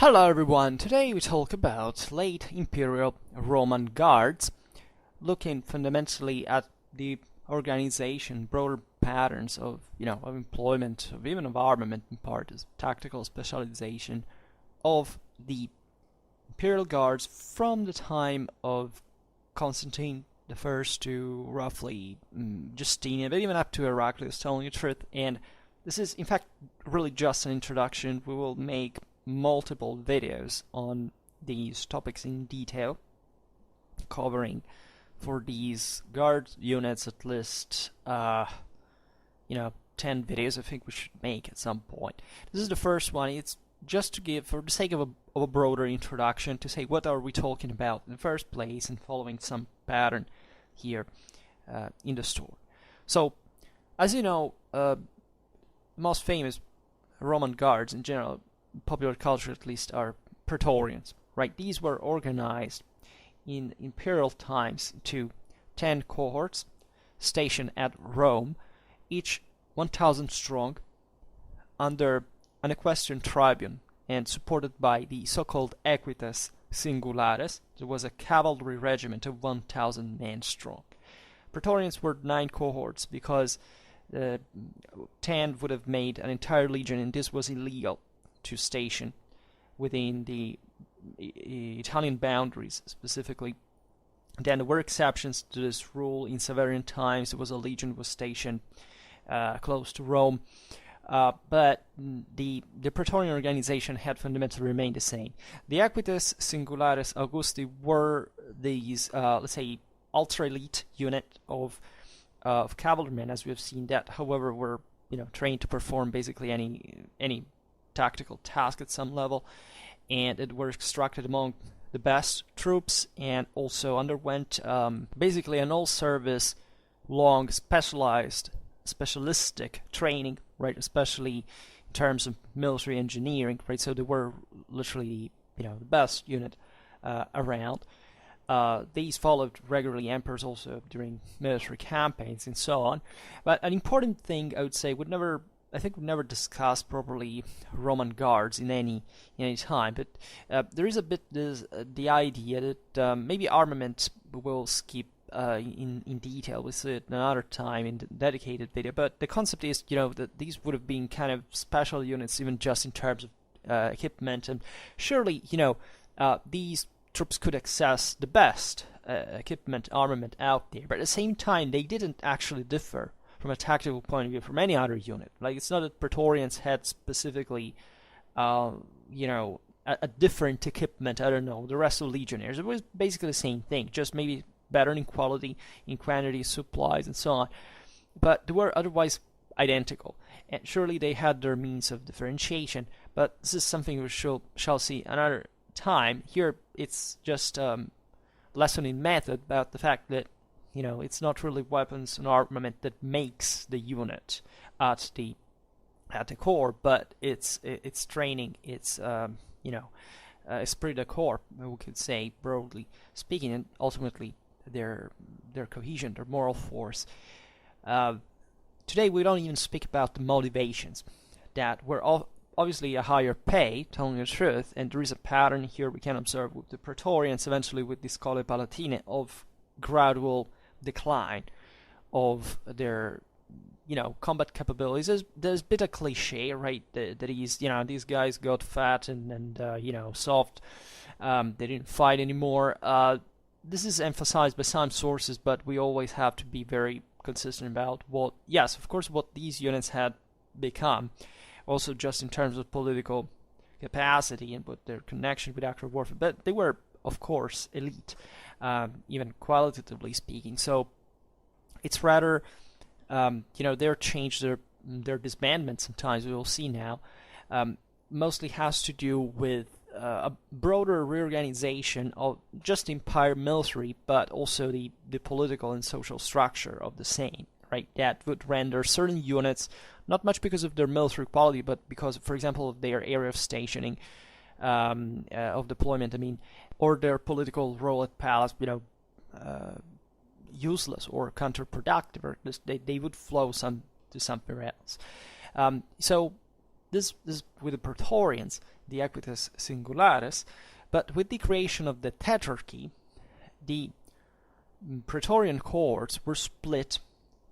Hello everyone, today we talk about late Imperial Roman guards, looking fundamentally at the organization, broader patterns of, of employment, of even of armament in part, as tactical specialization of the Imperial guards from the time of Constantine the First to roughly Justinian, but even up to Heraclius, telling the truth. And this is in fact really just an introduction. We will make multiple videos on these topics in detail, covering for these guard units at least 10 videos I think we should make at some point. This is the first one. It's just to give, for the sake of a broader introduction, to say what are we talking about in the first place and following some pattern here in the story. So, as you know, the most famous Roman guards in general, popular culture at least, are praetorians, right? These were organized in imperial times into 10 cohorts stationed at Rome, each 1,000 strong, under an equestrian tribune and supported by the so-called equites singulares. There was a cavalry regiment of 1,000 men strong. Praetorians were 9 cohorts because 10 would have made an entire legion, and this was illegal to station within the Italian boundaries specifically. Then there were exceptions to this rule. In Severian times, there was a legion was stationed close to Rome, but the praetorian organization had fundamentally remained the same. The equites singulares Augusti were these, let's say, ultra-elite unit of cavalrymen, as we have seen, that, however, were trained to perform basically any tactical task at some level, and it were extracted among the best troops, and also underwent basically an all-service, long, specialistic training, right? Especially in terms of military engineering, right? So they were literally, the best unit around. These followed regularly emperors also during military campaigns and so on. But an important thing I would say we've never discussed properly Roman guards in any time, but there is a bit the idea that maybe armament we'll skip in detail. We'll see it another time in the dedicated video. But the concept is, that these would have been kind of special units, even just in terms of equipment, and surely, these troops could access the best equipment, armament out there. But at the same time, they didn't actually differ from a tactical point of view from any other unit. Like, it's not that praetorians had specifically, a different equipment. I don't know, the rest of legionnaires. It was basically the same thing, just maybe better in quality, in quantity, supplies, and so on. But they were otherwise identical. And surely they had their means of differentiation. But this is something we shall see another time. Here, it's just lesson in method about the fact that it's not really weapons and armament that makes the unit at the core, but it's training, it's esprit de corps, we could say, broadly speaking, and ultimately their cohesion, their moral force. Today we don't even speak about the motivations that were obviously a higher pay, telling the truth, and there is a pattern here we can observe with the praetorians, eventually with the Schole Palatine, of gradual decline of their combat capabilities. There's a bit of cliche, right, that is, these guys got fat and soft, they didn't fight anymore. This is emphasized by some sources, but we always have to be very consistent about what these units had become, also just in terms of political capacity and what their connection with actual warfare. But they were, of course, elite, even qualitatively speaking. So it's rather, their change, their disbandment sometimes, we will see now, mostly has to do with a broader reorganization of just empire military, but also the political and social structure of the same, right? That would render certain units, not much because of their military quality, but because, for example, of their area of stationing, of deployment, or their political role at palace, useless or counterproductive, or they would flow to somewhere else. So this with the praetorians, the equites singulares, but with the creation of the tetrarchy, the praetorian cohorts were split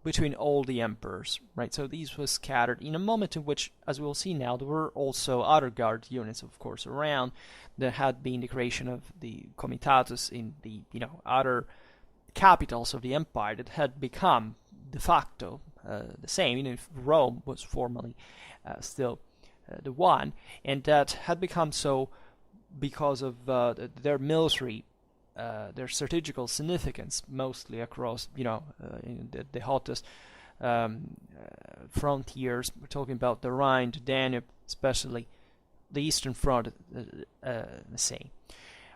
between all the emperors, right? So these were scattered in a moment in which, as we'll see now, there were also other guard units, of course, around. There had been the creation of the comitatus in the, other capitals of the empire that had become de facto the same, even if Rome was formally still the one, and that had become so because of their military, their strategical significance, mostly across, in the hottest frontiers. We're talking about the Rhine, the Danube, especially the eastern front, the same.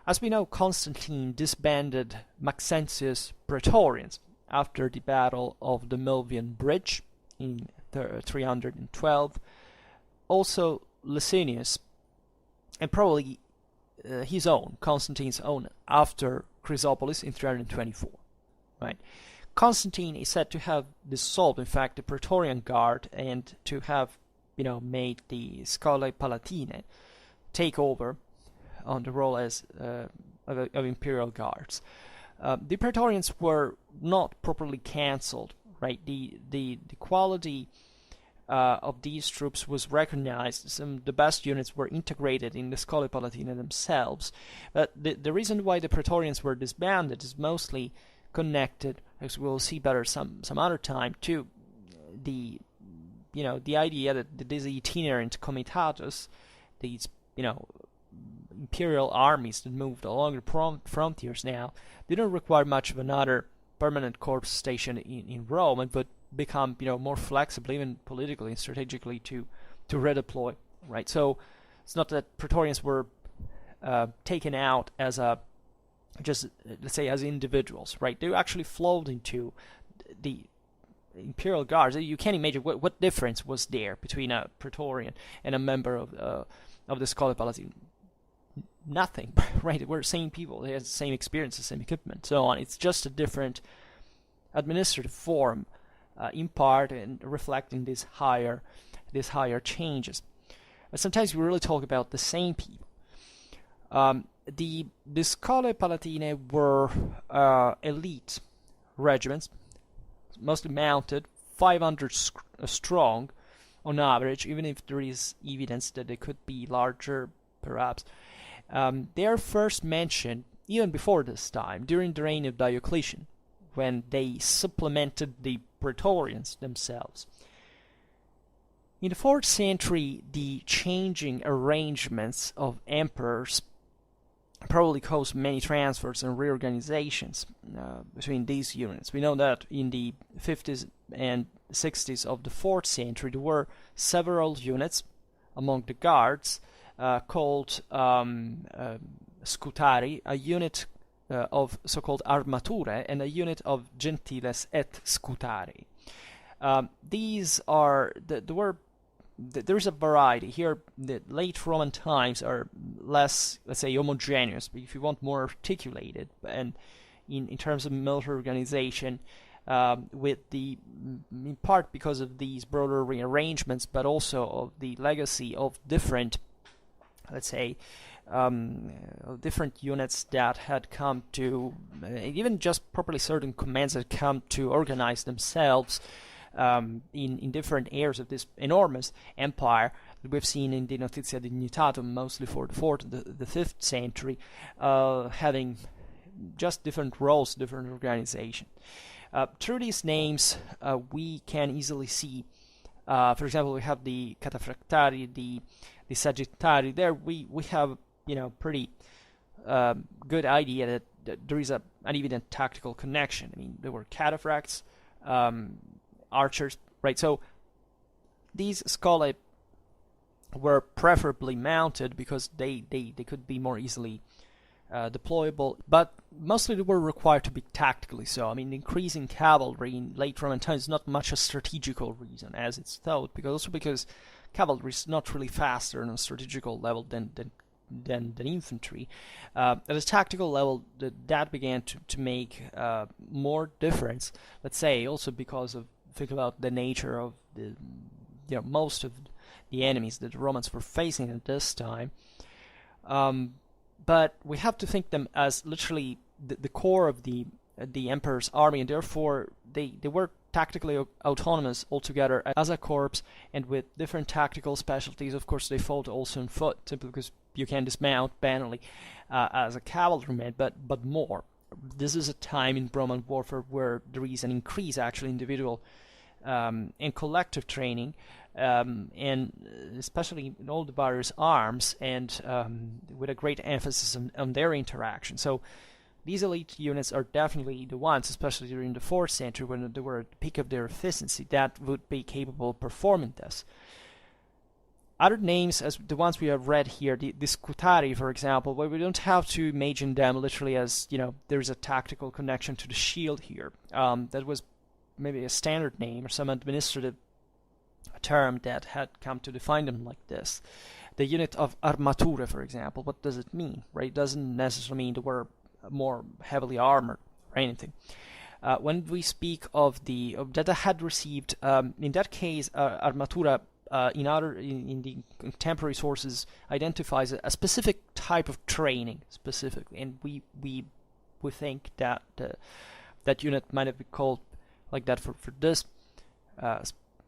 As we know, Constantine disbanded Maxentius' praetorians after the Battle of the Milvian Bridge in 312. Also, Licinius, and probably his own, Constantine's own, after Chrysopolis in 324. Right? Constantine is said to have dissolved, in fact, the Praetorian Guard and to have, made the Scalae Palatine take over on the role as of Imperial Guards. The Praetorians were not properly cancelled, right? The quality of these troops was recognized. The best units were integrated in the Scalae Palatine themselves. But the reason why the Praetorians were disbanded is mostly connected, as we'll see better some other time, to the idea that these itinerant comitatus, these imperial armies that moved along the frontiers now, didn't require much of another permanent corps station in Rome, and would become more flexible, even politically and strategically, to redeploy. Right. So it's not that Praetorians were taken out as just let's say as individuals. Right. They actually flowed into the Imperial Guards. You can't imagine what difference was there between a Praetorian and a member of the Scalae Palatine. Nothing, right? We're the same people. They have the same experience, the same equipment, so on. It's just a different administrative form, in part, and reflecting these higher changes. But sometimes we really talk about the same people. The Scalae Palatine were elite regiments, mostly mounted, 500 strong on average, even if there is evidence that they could be larger, perhaps. They are first mentioned, even before this time, during the reign of Diocletian, when they supplemented the Praetorians themselves. In the 4th century, the changing arrangements of emperors probably caused many transfers and reorganizations between these units. We know that in the 50s and 60s of the 4th century, there were several units among the guards called Scutari, a unit of so-called armature, and a unit of Gentiles et Scutari. These are there's a variety here. The late Roman times are less, let's say, homogeneous, but if you want, more articulated, and in terms of military organization, in part because of these broader rearrangements, but also of the legacy of different, let's say, different units that had come to, even just properly certain commands had come to organize themselves in different areas of this enormous empire that we've seen in the Notitia Dignitatum, mostly for the 4th and the 5th century, having just different roles, different organization. Through these names, we can easily see, for example, we have the Cataphractari, the Sagittari. There we have pretty good idea that there is an evident tactical connection. I mean, there were cataphracts, archers, right? So these scalae were preferably mounted because they could be more easily deployable, but mostly they were required to be tactically so. I mean, increasing cavalry in late Roman times is not much a strategical reason, as it's thought, because cavalry is not really faster on a strategical level than infantry. At a tactical level, that began to make more difference. Let's say also because of, think about the nature of the most of the enemies that the Romans were facing at this time. But we have to think them as literally the core of the emperor's army, and therefore they were tactically autonomous altogether as a corps, and with different tactical specialties. Of course, they fought also on foot, simply because you can dismount banally as a cavalryman, but more. This is a time in Roman warfare where there is an increase, actually, individual and collective training, and especially in all the various arms, and with a great emphasis on their interaction. So these elite units are definitely the ones, especially during the 4th century, when they were at the peak of their efficiency, that would be capable of performing this. Other names, as the ones we have read here, the Scutari, for example, where we don't have to imagine them literally as, there's a tactical connection to the shield here. That was maybe a standard name or some administrative term that had come to define them like this. The unit of armature, for example, what does it mean, right? It doesn't necessarily mean they were more heavily armored or anything. When we speak of that had received, in that case, armatura in the contemporary sources identifies a specific type of training specifically, and we think that that unit might have been called like that for this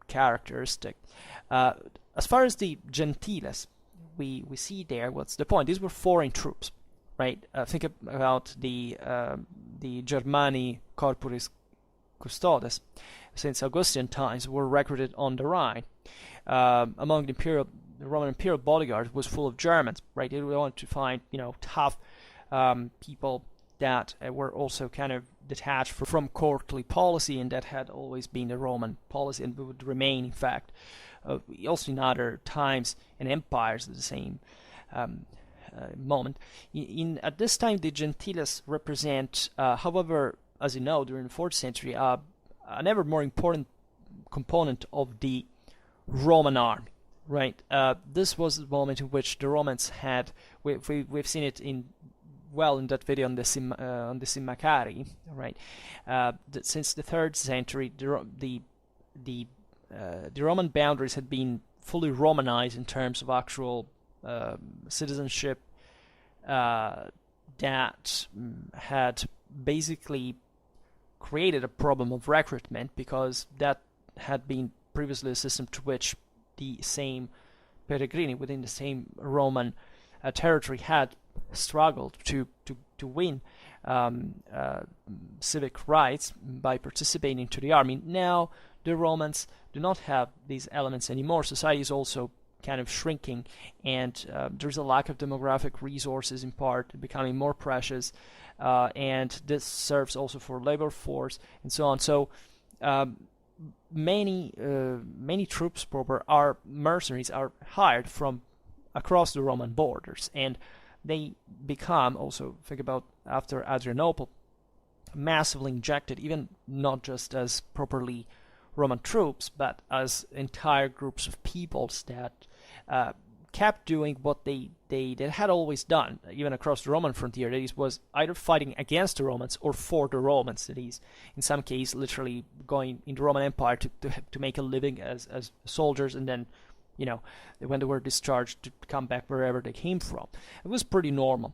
characteristic. As far as the Gentiles, we see there what's the point. These were foreign troops, right? Think about the Germani Corporis Custodes. Since Augustan times, were recruited on the Rhine. Among the Roman Imperial bodyguard was full of Germans, right? They wanted to find, tough people that were also kind of detached from courtly policy, and that had always been the Roman policy, and would remain, in fact, also in other times and empires at the same moment. At this time, the Gentiles represent, however, as you know, during the 4th century, an ever more important component of the Roman army, right? This was the moment in which the Romans had, we've seen it in that video on the Simmacari, right? Since the 3rd century, the Roman boundaries had been fully Romanized in terms of actual citizenship that had basically created a problem of recruitment, because that had been previously a system to which the same peregrini within the same Roman territory had struggled to win civic rights by participating to the army. Now the Romans do not have these elements anymore. Society is also kind of shrinking, and there's a lack of demographic resources, in part becoming more precious, and this serves also for labor force and so on. So many troops are mercenaries, are hired from across the Roman borders, and they become, also think about after Adrianople, massively injected, even not just as properly Roman troops, but as entire groups of peoples that kept doing what they had always done, even across the Roman frontier. That is, was either fighting against the Romans or for the Romans. That is, in some case, literally going in the Roman Empire to make a living as soldiers, and then, when they were discharged, to come back wherever they came from. It was pretty normal,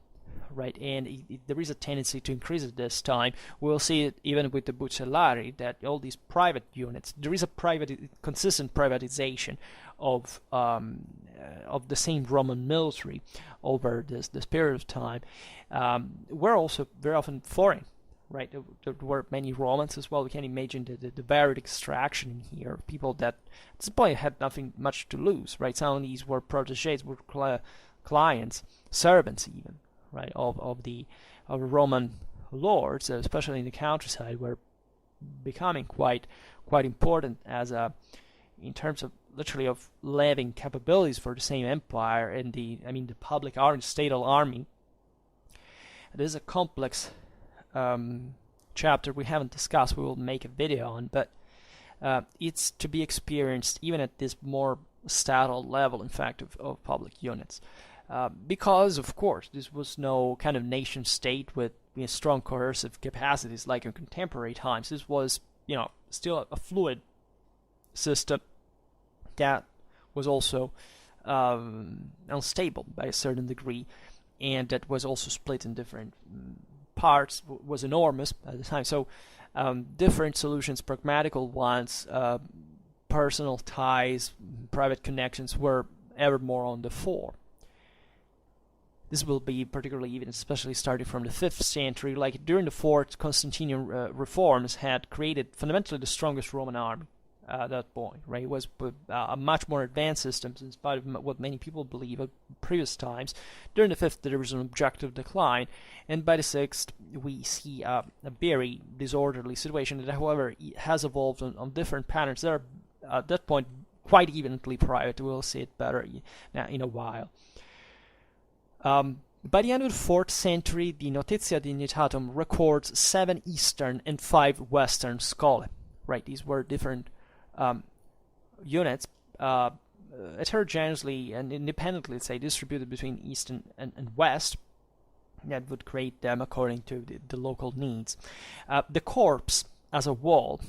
right? And there is a tendency to increase at this time. We'll see it even with the buchelari, that all these private units, there is a consistent privatization of the same Roman military over this period of time. Were also very often foreign, right? There were many Romans as well. We can imagine the varied extraction in here, people that at this point had nothing much to lose, right? Some of these were protégés, were clients, servants even, right, of Roman lords, especially in the countryside, were becoming quite important as in terms of literally of levying capabilities for the same empire. And the public army, statal army. It is a complex chapter we haven't discussed. We will make a video on, but it's to be experienced even at this more statal level, in fact, of public units. Because, of course, this was no kind of nation state with strong coercive capacities like in contemporary times. This was, still a fluid system that was also unstable by a certain degree. and that was also split in different parts, was enormous at the time. So different solutions, pragmatical ones, personal ties, private connections were ever more on the fore. This will be particularly even, especially starting from the 5th century. Like during the 4th, Constantinian reforms had created fundamentally the strongest Roman army at that point, right? It was a much more advanced system, in spite of what many people believe of previous times. During the 5th, there was an objective decline, and by the 6th, we see a very disorderly situation that, however, has evolved on different patterns that are, at that point, quite evenly private. We'll see it better now in a while. By the end of the 4th century, the Notitia Dignitatum records 7 Eastern and 5 Western scholae. Right, these were different units, heterogeneously and independently, let's say, distributed between East and West. That would create them according to the local needs. The corps, as a whole,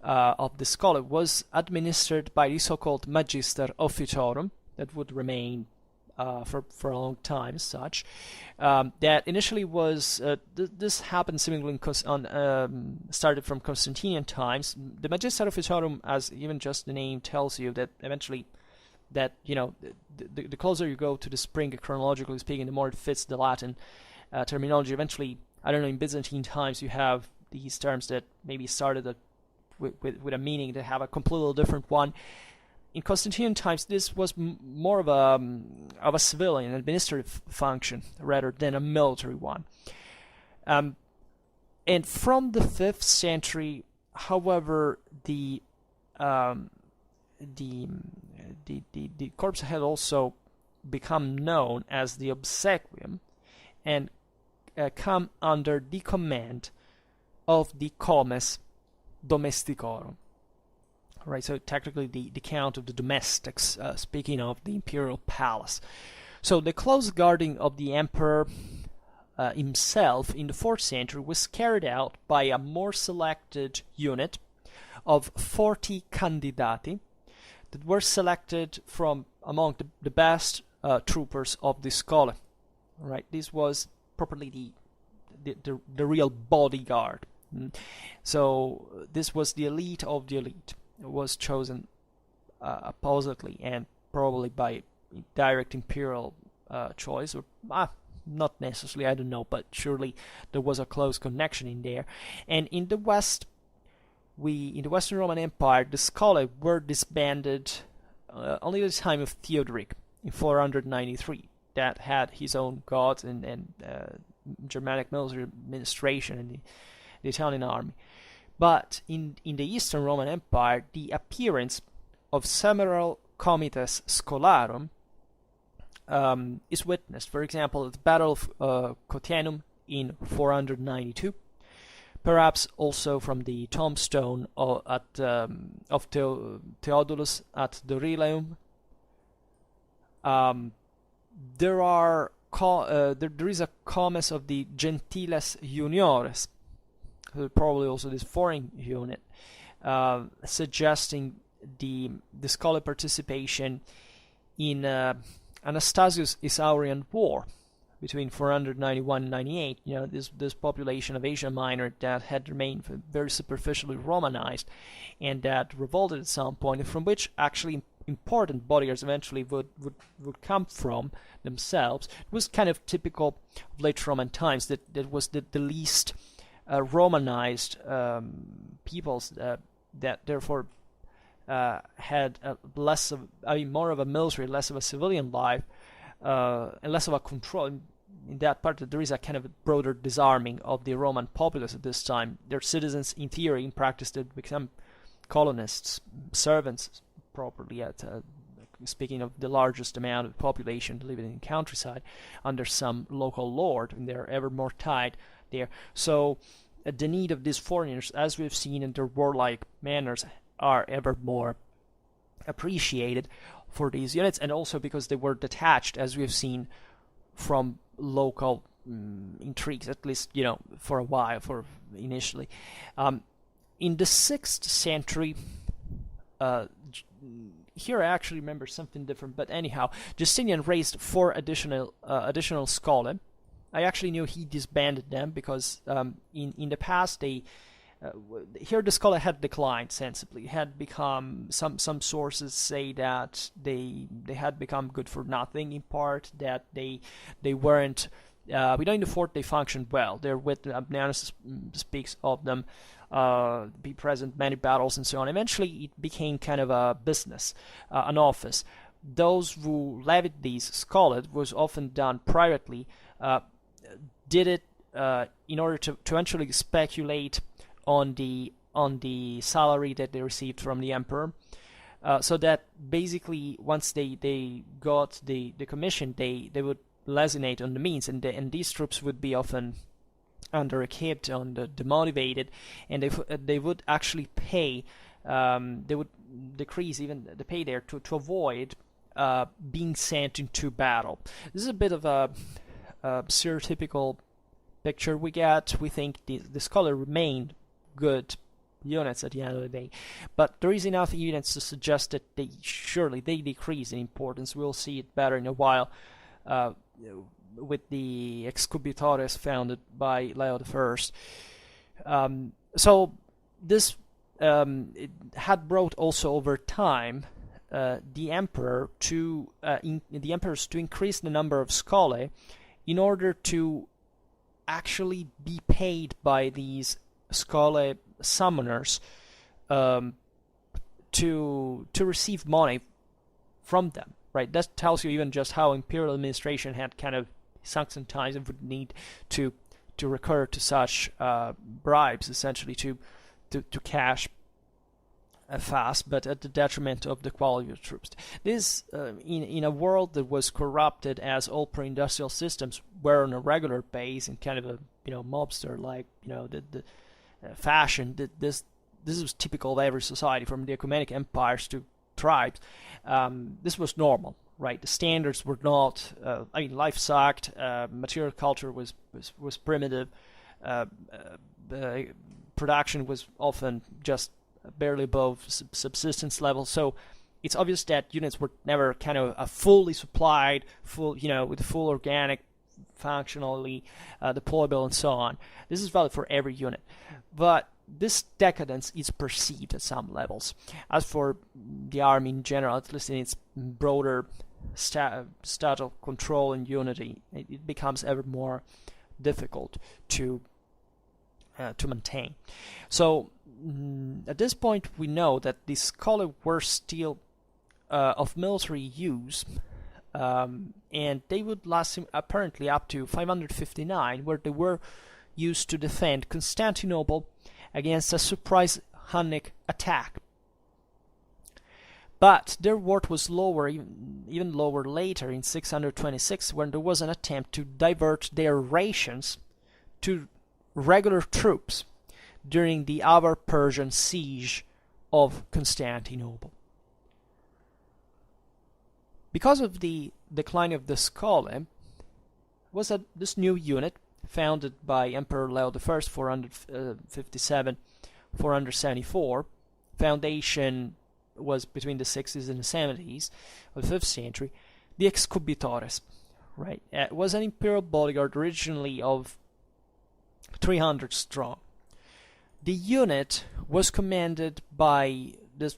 of the scholar was administered by the so-called Magister Officiorum, that would remain for a long time as such. That initially was, this happened seemingly started from Constantinian times. The Magister Officiorum, as even just the name tells you, that eventually, that, you know, the closer you go to the spring, chronologically speaking, the more it fits the Latin terminology. Eventually, I don't know, in Byzantine times you have these terms that maybe started with a meaning that have a completely different one. In Constantinian times, this was more of a civilian, administrative function rather than a military one. And from the 5th century, however, the corps had also become known as the obsequium and come under the command of the comes domesticorum. Right, so technically the count of the domestics, speaking of the imperial palace. So the close guarding of the emperor himself in the 4th century was carried out by a more selected unit of 40 candidati that were selected from among the best troopers of the schola. Right, this was properly the real bodyguard. So this was the elite of the elite. It was chosen appositely and probably by direct imperial choice, or not necessarily, I don't know, but surely there was a close connection in there. And in the West, in the Western Roman Empire, the schola were disbanded only at the time of Theodoric in 493. That had his own gods and Germanic military administration and the Italian army. But in the Eastern Roman Empire, the appearance of several comites scholarum is witnessed. For example, at the Battle of Cotianum in 492, perhaps also from the tombstone of Theodulus at Dorileum. There is a comes of the Gentiles juniores, probably also this foreign unit, suggesting the scholar participation in Anastasius' Isaurian War between 491 and 98. You know, this population of Asia Minor that had remained very superficially Romanized and that revolted at some point, and from which actually important bodyguards eventually would come from themselves. It was kind of typical of late Roman times that was the least Romanized peoples that therefore had more of a military, less of a civilian life, and less of a control. In that part, there is a kind of a broader disarming of the Roman populace at this time. Their citizens, in theory, in practice, they become colonists, servants, properly. Speaking of the largest amount of population living in the countryside under some local lord, and they're ever more tied there. So the need of these foreigners, as we've seen in their warlike manners, are ever more appreciated for these units, and also because they were detached, as we've seen, from local intrigues, at least, you know, for a while, for initially. In the 6th century, here I actually remember something different, but anyhow, Justinian raised 4 additional scholae. I actually knew he disbanded them because in the past here the scholar had declined sensibly. Had become some sources say that they had become good for nothing, in part that they weren't. Within the fort they functioned well. Their wit, Amnianus speaks of them be present many battles and so on. Eventually it became kind of a business, an office. Those who levied these scholae was often done privately, did it in order to eventually speculate on the salary that they received from the emperor, so that basically once they got the commission, they would lesinate on the means, and these troops would be often under-equipped, demotivated, and they would actually pay. They would decrease even the pay there to avoid being sent into battle. This is a bit of a stereotypical picture we get. We think the scholar remained good units at the end of the day, but there is enough evidence to suggest that they decrease in importance. We'll see it better in a while with the excubitores founded by Leo I. So this it had brought also over time the emperors to increase the number of scholae in order to actually be paid by these scholae summoners to receive money from them, right? That tells you even just how imperial administration had kind of sunk some ties and would need to recur to such bribes, essentially to cash fast, but at the detriment of the quality of troops. This, in a world that was corrupted, as all pre-industrial systems were on a regular base, and kind of a mobster like the fashion. This was typical of every society, from the ecumenic empires to tribes. This was normal, right? The standards were not. Life sucked. Material culture was primitive. Production was often just barely above subsistence level. So it's obvious that units were never kind of a fully supplied, with full organic, functionally deployable, and so on. This is valid for every unit, but this decadence is perceived at some levels. As for the army in general, at least in its broader state of control and unity, it becomes ever more difficult to maintain. So at this point, we know that these scholae were still of military use, and they would last apparently up to 559, where they were used to defend Constantinople against a surprise Hunnic attack. But their worth was lower, even lower later in 626, when there was an attempt to divert their rations to regular troops during the Avar-Persian siege of Constantinople. Because of the decline of the scholae, was that this new unit, founded by Emperor Leo I, 457-474, foundation was between the 60s and the 70s of the 5th century, the excubitores, right? It was an imperial bodyguard originally of 300 strong. The unit was commanded by this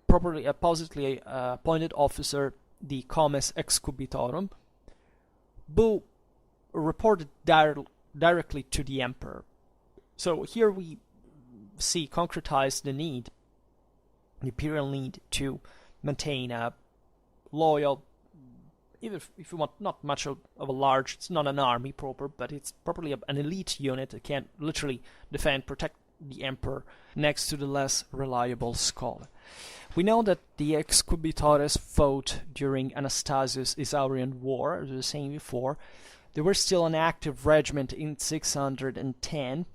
positively appointed officer, the comes excubitorum, who reported directly to the emperor. So here we see concretized the imperial need to maintain a loyal, even if you want, not much of a large, it's not an army proper, but it's properly an elite unit that can literally defend, protect the emperor next to the less reliable scholar. We know that the excubitores fought during Anastasius' Isaurian War, as I was saying before. They were still an active regiment in 610.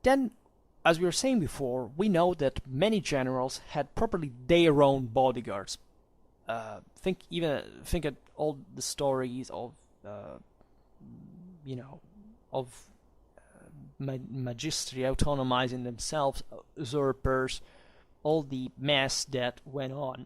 Then, as we were saying before, we know that many generals had properly their own bodyguards. Think at all the stories of magistri autonomizing themselves, usurpers, all the mess that went on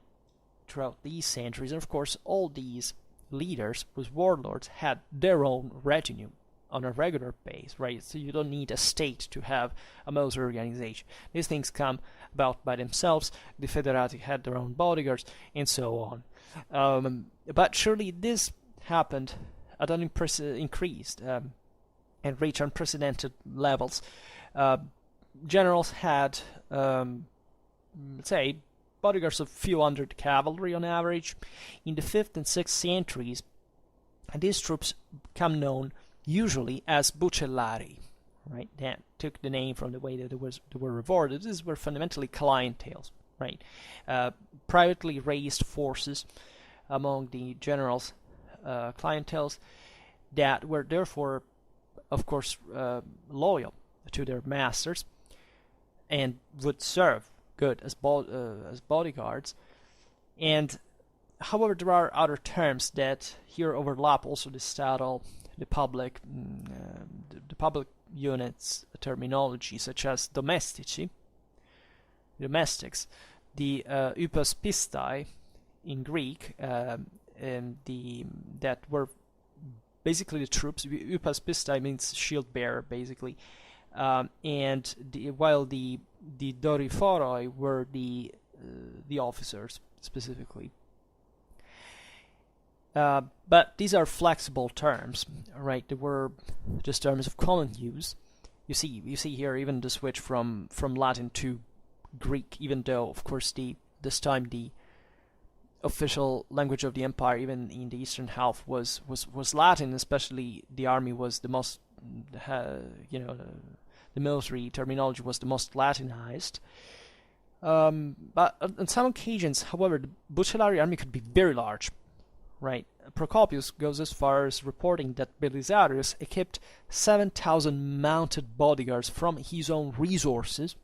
throughout these centuries. And of course, all these leaders, with warlords, had their own retinue on a regular base, right? So you don't need a state to have a military organization. These things come about by themselves. The Federati had their own bodyguards, and so on. But surely this happened at an increased and reached unprecedented levels. Generals had, let's say, bodyguards of few hundred cavalry on average. In the 5th and 6th centuries, these troops become known usually as buchelari, right? That took the name from the way that they were rewarded. These were fundamentally clientels, right? Privately raised forces among the generals' clientels that were therefore, of course, loyal to their masters and would serve good as bodyguards. And however, there are other terms that here overlap also the statal, the public units terminology, such as domestics, the upaspistai in Greek, and that were basically the troops. Upaspistai means shield bearer, basically, and while the doriphoroi were the officers specifically. But these are flexible terms, right? They were just terms of common use. You see here even the switch from Latin to Greek, even though, of course, this time the official language of the empire, even in the eastern half, was Latin. Especially the army was the most, the military terminology was the most Latinized. But on some occasions, however, the buchelari army could be very large. Right, Procopius goes as far as reporting that Belisarius equipped 7,000 mounted bodyguards from his own resources.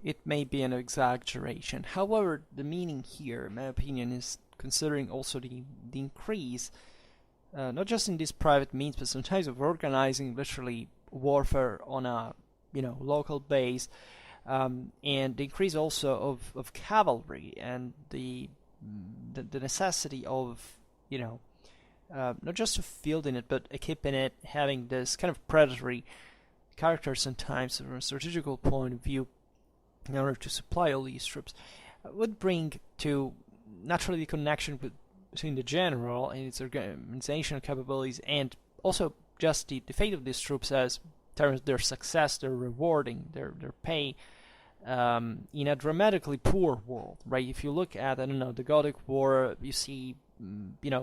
It may be an exaggeration. However, the meaning here, in my opinion, is considering also the increase, not just in these private means, but sometimes of organizing literally warfare on a local base, and the increase also of cavalry and the necessity of not just fielding it but equipping it, having this kind of predatory character sometimes from a strategical point of view in order to supply all these troops, would bring to naturally the connection between the general and its organizational capabilities, and also just the fate of these troops as in terms of their success, their rewarding, their pay, in a dramatically poor world, right? If you look at, the Gothic War, you see,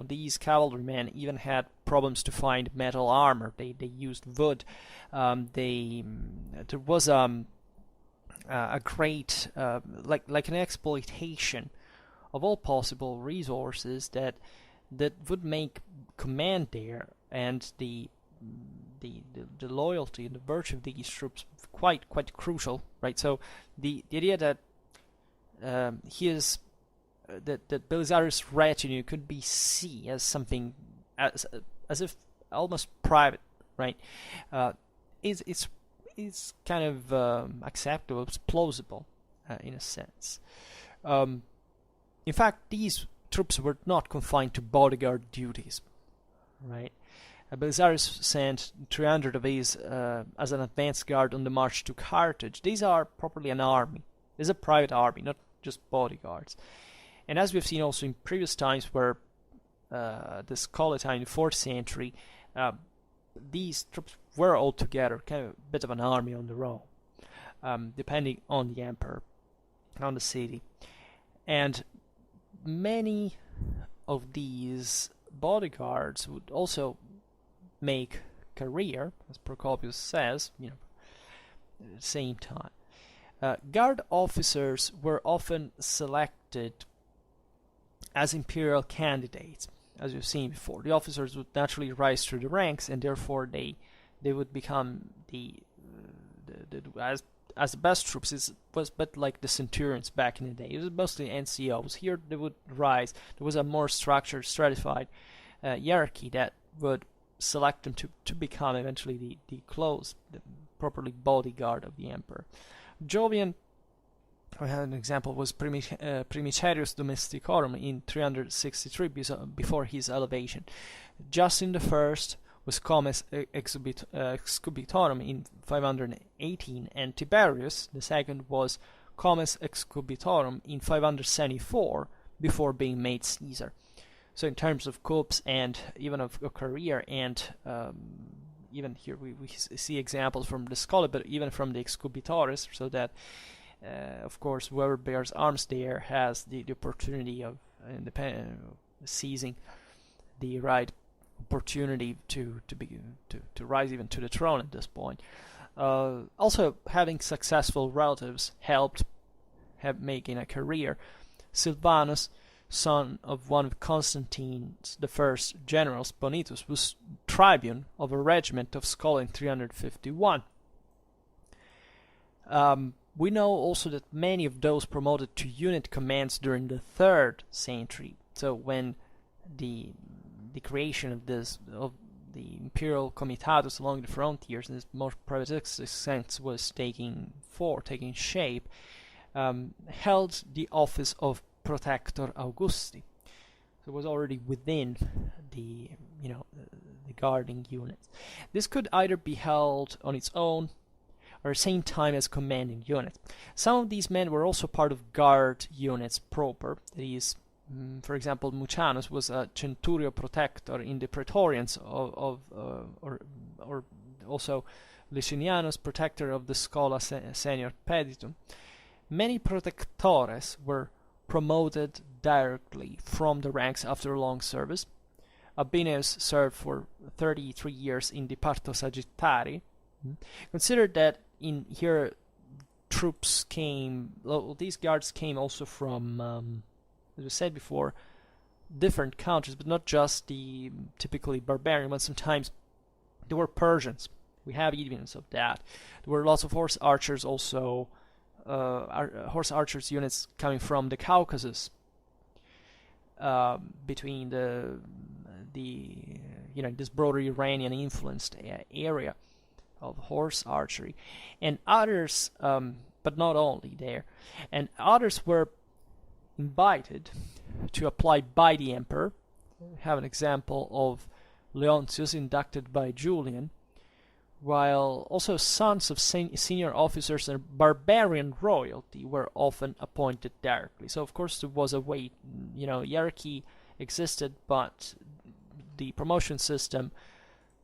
these cavalrymen even had problems to find metal armor. They used wood. There was a great, like an exploitation of all possible resources that would make command there and the loyalty and the virtue of these troops quite crucial, right? So the idea that that Belisarius' retinue could be seen as something as if almost private, right? It's kind of acceptable. It's plausible in a sense. In fact, these troops were not confined to bodyguard duties, right? Belisarius sent 300 of these as an advance guard on the march to Carthage. These are properly an army. This is a private army, not just bodyguards. And as we've seen also in previous times where the Scutari in the 4th century, these troops were all together, kind of a bit of an army on their own, depending on the emperor, on the city. And many of these bodyguards would also make career, as Procopius says, at the same time. Guard officers were often selected as imperial candidates, as we've seen before. The officers would naturally rise through the ranks, and therefore they would become as the best troops. It was but like the centurions back in the day. It was mostly NCOs. Here they would rise. There was a more structured, stratified hierarchy that would select them to become eventually the properly bodyguard of the emperor. Jovian We had an example was Primicerius Domesticorum in 363 before his elevation. Justin I was Comes Excubitorum in 518, and Tiberius II was Comes Excubitorum in 574 before being made Caesar. So in terms of coups and even of a career, and even here we see examples from the Schola, but even from the Excubitores, so that of course whoever bears arms there has the opportunity of seizing the right opportunity to rise even to the throne at this point. Also, having successful relatives helped making a career. Silvanus, son of one of Constantine's the first generals, Bonitus, was tribune of a regiment of Schola in 351. We know also that many of those promoted to unit commands during the 3rd century. So when the creation of the imperial comitatus along the frontiers in this more privatized sense was taking shape, held the office of Protector Augusti. So it was already within the guarding units. This could either be held on its own or at the same time as commanding units. Some of these men were also part of guard units proper. That is, for example, Mucianus was a centurio protector in the praetorians or also Licinianus, protector of the Schola senior peditum. Many protectores were promoted directly from the ranks after long service. Abinius served for 33 years in the Parto Sagittari. Consider that in here troops came, these guards came also from, as we said before, different countries, but not just the typically barbarian ones. Sometimes there were Persians. We have evidence of that. There were lots of horse archers also, horse archers units coming from the Caucasus, between this broader Iranian influenced area of horse archery, and others, but not only there, and others were invited to apply by the emperor. We have an example of Leontius inducted by Julian, while also sons of senior officers and barbarian royalty were often appointed directly. So of course there was a way, hierarchy existed, but the promotion system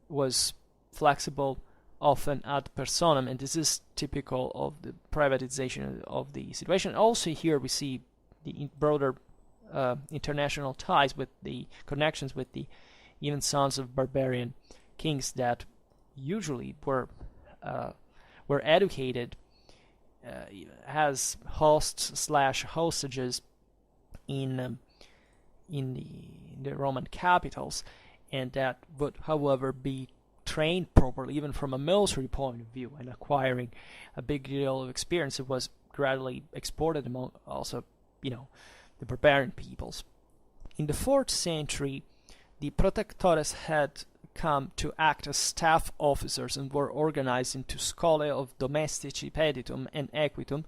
was flexible, often ad personam, and this is typical of the privatization of the situation. Also here we see the broader international ties with the connections with the even sons of barbarian kings that usually were educated as hosts/hostages in the Roman capitals, and that would, however, be trained properly, even from a military point of view, and acquiring a big deal of experience. It was gradually exported among also, the barbarian peoples. In the 4th century, the protectores had come to act as staff officers and were organized into scholae of domestici peditum and equitum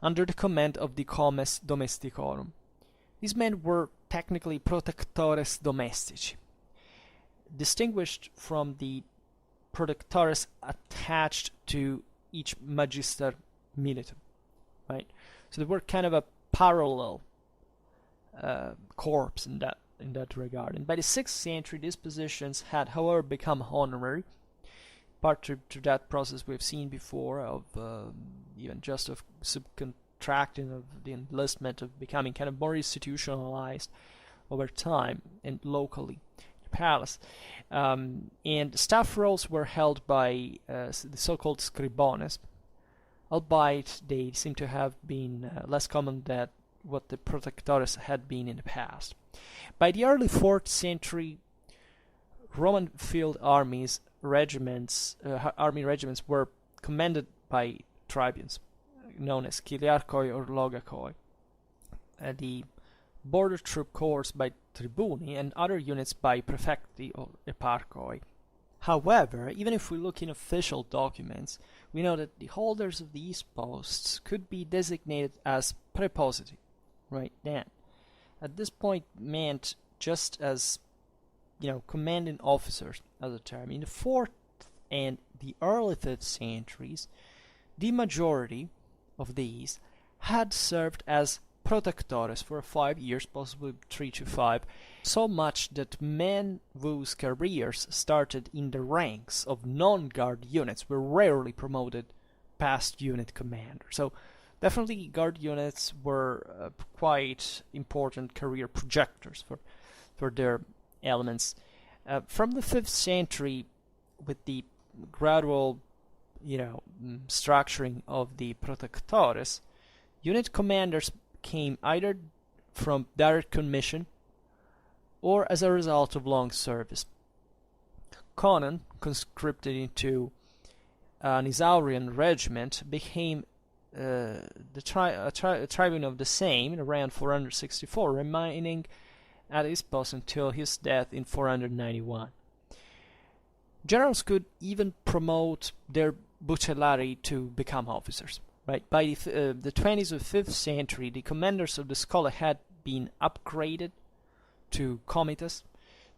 under the command of the comes domesticorum. These men were technically protectores domestici, distinguished from the protectores attached to each magister militum, right? So they were kind of a parallel corps in that regard. And by the 6th century, these positions had, however, become honorary, part to that process we've seen before of even just of subcontracting, of the enlistment, of becoming kind of more institutionalized over time and locally. Palace, and staff roles were held by the so-called scribones, albeit they seem to have been less common than what the protectores had been in the past. By the early 4th century, Roman field army regiments were commanded by tribunes, known as chiliarchoi or logachoi. The border troop corps by tribuni, and other units by prefecti or eparchoi. However, even if we look in official documents, we know that the holders of these posts could be designated as prepositi, right then. At this point meant just as, commanding officers as a term. In the 4th and the early 5th centuries, the majority of these had served as protectores for 5 years, possibly 3 to 5, so much that men whose careers started in the ranks of non-guard units were rarely promoted past unit commander. So definitely guard units were quite important career projectors for their elements. From the 5th century, with the gradual structuring of the protectores, unit commanders came either from direct commission or as a result of long service. Conan, conscripted into an Isaurian regiment, became the tribune of the same around 464, remaining at his post until his death in 491. Generals could even promote their buchelari to become officers. Right, by the 20s of the 5th century, the commanders of the schola had been upgraded to comites.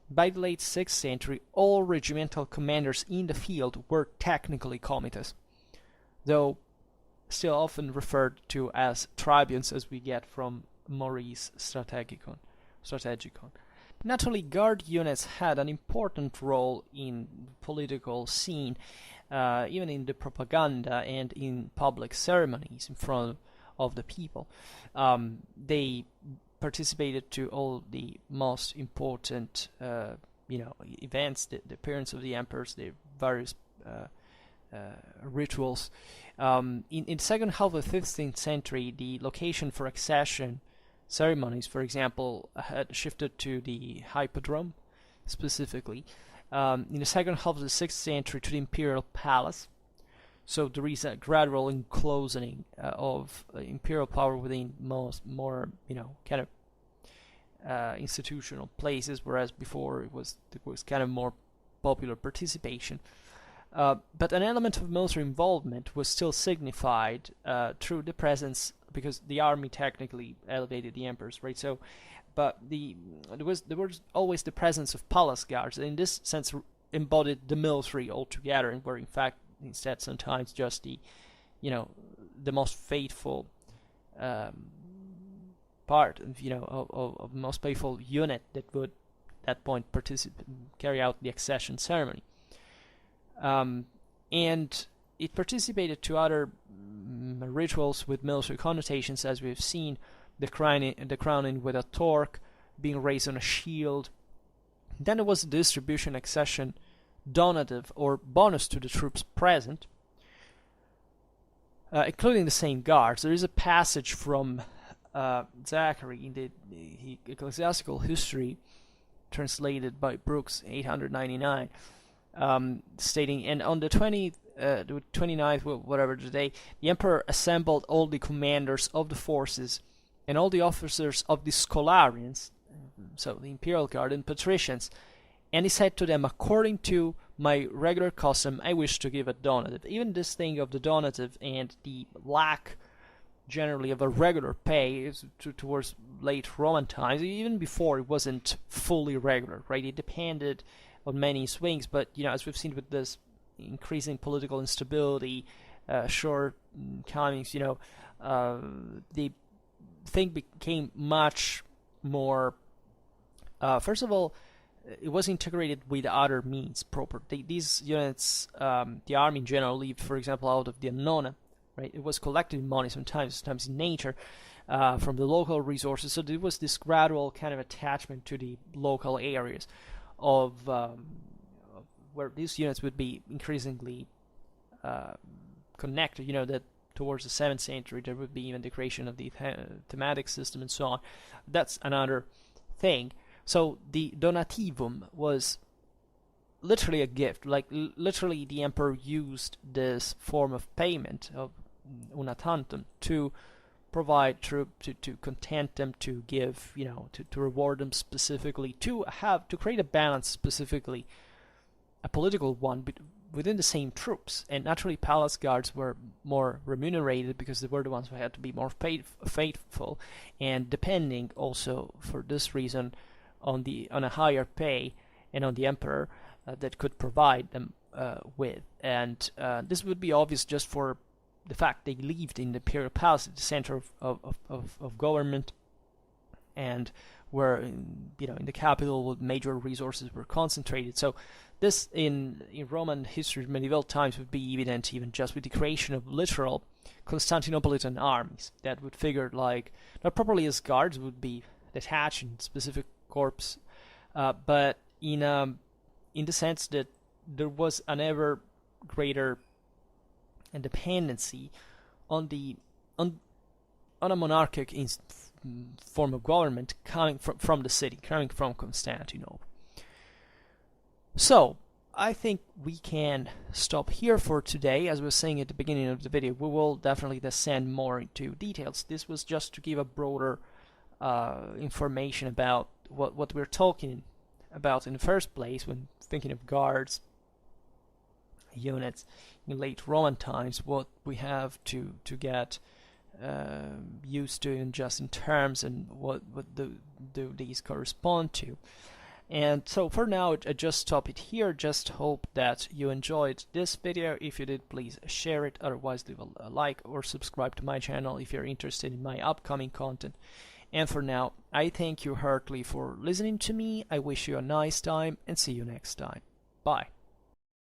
By the late 6th century, all regimental commanders in the field were technically comites, though still often referred to as tribunes, as we get from Maurice Strategicon. Naturally, guard units had an important role in the political scene, even in the propaganda and in public ceremonies in front of the people. They participated to all the most important, events, the appearance of the emperors, the various rituals. In the second half of the 15th century, the location for accession ceremonies, for example, had shifted to the hippodrome, specifically. In the second half of the 6th century, to the Imperial Palace. So there is a gradual enclosing of imperial power within more kind of institutional places, whereas before it was kind of more popular participation. But an element of military involvement was still signified through the presence, because the army technically elevated the emperors, right? So, but there was always the presence of palace guards, and in this sense embodied the military altogether, and were in fact instead sometimes just the most faithful part of the most faithful unit that would at that point carry out the accession ceremony. And it participated to other rituals with military connotations, as we've seen, the crowning with a torque, being raised on a shield. Then there was the distribution, accession, donative, or bonus to the troops present, including the same guards. There is a passage from Zachary in the Ecclesiastical History, translated by Brooks, 899, stating, and on the 29th, whatever the day, the emperor assembled all the commanders of the forces and all the officers of the Scholarians, so the Imperial Guard and patricians, and he said to them, according to my regular custom, I wish to give a donative. Even this thing of the donative and the lack generally of a regular pay is towards late Roman times. Even before, it wasn't fully regular, right? It depended on many swings, but as we've seen with this increasing political instability, shortcomings, the thing became much more. First of all, it was integrated with other means proper. These units, the army in general, lived, for example, out of the annona, right? It was collected in money, sometimes in nature, from the local resources. So there was this gradual kind of attachment to the local areas of where these units would be increasingly connected. That towards the 7th century there would be even the creation of the thematic system and so on. That's another thing. So the donativum was literally a gift. Like literally, the emperor used this form of payment of una tantum to provide troops, to content them, to give, to reward them specifically, to create a balance specifically a political one within the same troops. And naturally, palace guards were more remunerated because they were the ones who had to be more faithful, and depending also for this reason on a higher pay and on the emperor that could provide them with. And this would be obvious just for the fact they lived in the imperial palace at the center of government, and where in the capital major resources were concentrated. So this in Roman history, medieval times, would be evident even just with the creation of literal Constantinopolitan armies that would figure like not properly as guards, would be detached in specific corps, but in the sense that there was an ever greater dependency on a monarchic form of government coming from the city, coming from Constantinople. So I think we can stop here for today. As I was saying at the beginning of the video, we will definitely descend more into details. This was just to give a broader information about what we're talking about in the first place when thinking of guards units in late Roman times, what we have to get used to in just in terms, and what do these correspond to. And so for now, I just stop it here. Just hope that you enjoyed this video. If you did, please share it. Otherwise, leave a like or subscribe to my channel if you're interested in my upcoming content. And for now, I thank you heartily for listening to me. I wish you a nice time and see you next time. Bye.